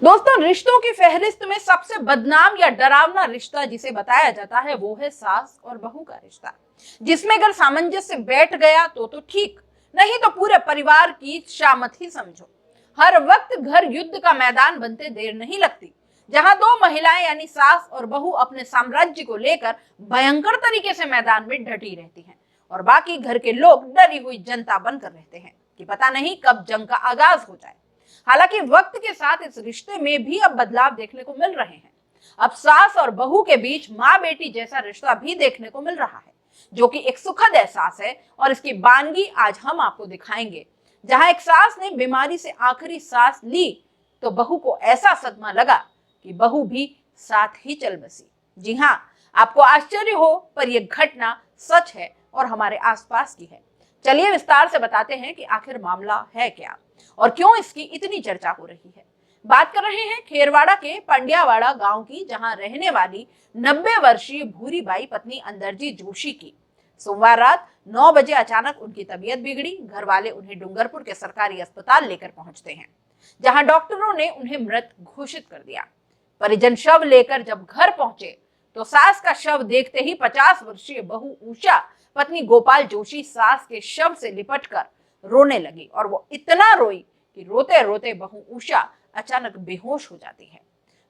दोस्तों, रिश्तों की फहरिस्त में सबसे बदनाम या डरावना रिश्ता जिसे बताया जाता है वो है सास और बहू का रिश्ता, जिसमें अगर सामंजस्य बैठ गया तो ठीक, नहीं तो पूरे परिवार की शामत ही समझो। हर वक्त घर युद्ध का मैदान बनते देर नहीं लगती, जहां दो महिलाएं यानी सास और बहू अपने साम्राज्य को लेकर भयंकर तरीके से मैदान में डटी रहती हैं और बाकी घर के लोग डरी हुई जनता बनकर रहते हैं कि पता नहीं कब जंग का आगाज हो जाए। हालांकि वक्त के साथ इस रिश्ते में भी अब बदलाव देखने को मिल रहे हैं। अब सास और बहू के बीच माँ बेटी जैसा रिश्ता भी देखने को मिल रहा है, जो कि एक सुखद एहसास है और इसकी बानगी आज हम आपको दिखाएंगे। जहां एक सास ने बीमारी से आखिरी सांस ली तो बहू को ऐसा सदमा लगा कि बहू भी साथ ही चल बसी। जी हाँ, आपको आश्चर्य हो पर यह घटना सच है और हमारे आसपास की है। चलिए विस्तार से बताते हैं कि आखिर मामला है क्या और क्यों इसकी इतनी चर्चा हो रही है। बात कर रहे हैं खेरवाड़ा के पंड्यावाड़ा गांव की, जहां रहने वाली 90 वर्षीय भूरीबाई पत्नी अंदरजी जोशी की। सोमवार रात 9 बजे अचानक उनकी तबीयत बिगड़ी। घर वाले उन्हें डूंगरपुर के सरकारी अस्पताल लेकर पहुंचते हैं, जहां डॉक्टरों ने उन्हें मृत घोषित कर दिया। परिजन शव लेकर जब घर पहुंचे तो सास का शव देखते ही 50 वर्षीय बहू उषा पत्नी गोपाल जोशी सास के शव से लिपटकर रोने लगी और वो इतना रोई कि रोते रोते बहू उषा अचानक बेहोश हो जाती है।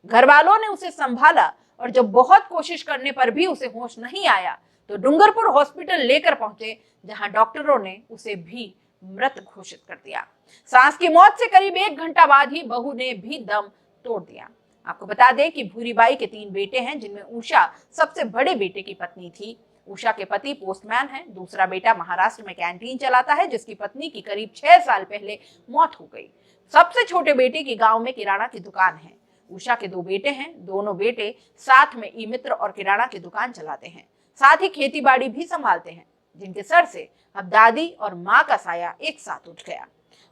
घर वालों ने उसे संभाला और जब बहुत कोशिश करने पर भी उसे होश नहीं आया तो डूंगरपुर हॉस्पिटल लेकर पहुंचे, जहां डॉक्टरों ने उसे भी मृत घोषित कर दिया। सास की मौत से करीब 1 घंटा बाद ही बहू ने भी दम तोड़ दिया। आपको बता दें कि भूरीबाई के 3 बेटे हैं, जिनमें उषा सबसे बड़े बेटे की पत्नी थी। उषा के पति पोस्टमैन हैं। दूसरा बेटा महाराष्ट्र में कैंटीन चलाता है, जिसकी पत्नी की करीब 6 साल पहले मौत हो गई। सबसे छोटे बेटे की गांव में किराना की दुकान है। उषा के 2 बेटे हैं। दोनों बेटे साथ में ई मित्र और किराना की दुकान चलाते हैं, साथ ही खेती बाड़ी भी संभालते हैं, जिनके सर से अब दादी और माँ का साया एक साथ उठ गया।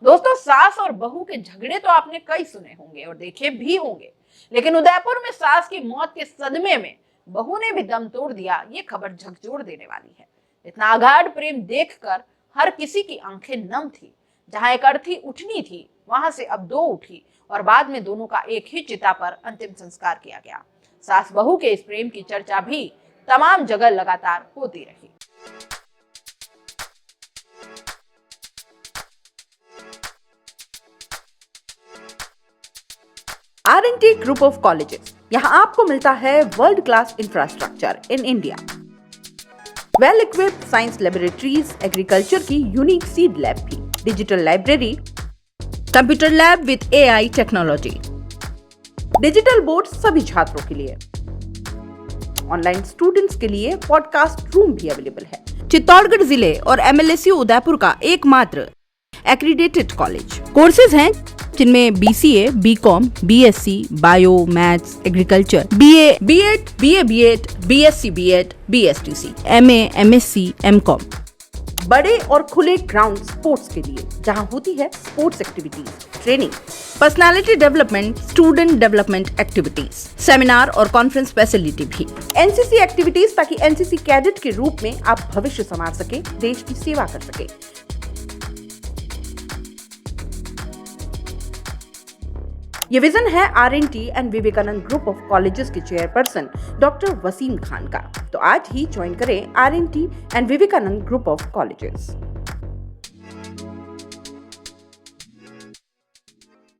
दोस्तों, सास और बहू के झगड़े तो आपने कई सुने होंगे और देखे भी होंगे, लेकिन उदयपुर में सास की मौत के सदमे में बहू ने भी दम तोड़ दिया, ये खबर झकझोर देने वाली है। इतना अगाध प्रेम देखकर हर किसी की आंखें नम थी। जहां एक अर्थी उठनी थी, वहां से अब 2 उठी और बाद में दोनों का एक ही चिता पर अंतिम संस्कार किया गया। सास बहू के इस प्रेम की चर्चा भी तमाम जगह लगातार होती रही। R&T ग्रुप ऑफ कॉलेजेस, यहाँ आपको मिलता है world class infrastructure in India, well equipped science laboratories, agriculture की यूनिक सीड लैब भी, digital library, computer lab with AI technology, digital board सभी छात्रों के लिए, ऑनलाइन स्टूडेंट्स के लिए पॉडकास्ट रूम भी अवेलेबल है। चित्तौड़गढ़ जिले और MLSU उदयपुर का एकमात्र एक्रीडेटेड कॉलेज। कोर्सेज हैं जिनमें BCA, BCom, BSc, bio, maths, agriculture, BA, B.Ed, BA, B.Ed, BSc, B.Ed, BSTC, MA, MSc, MCom। बड़े और खुले ग्राउंड स्पोर्ट्स के लिए, जहां होती है sports activities, training, personality development, student development activities, seminar और कॉन्फ्रेंस फैसिलिटी भी, NCC एक्टिविटीज, ताकि NCC कैडेट के रूप में आप भविष्य संवार सके, देश की सेवा कर सके। ये विजन है R&T and Vivekananda group of colleges के चेयरपर्सन डॉक्टर वसीम खान का। तो आज ही ज्वाइन करें R&T and Vivekananda group of colleges.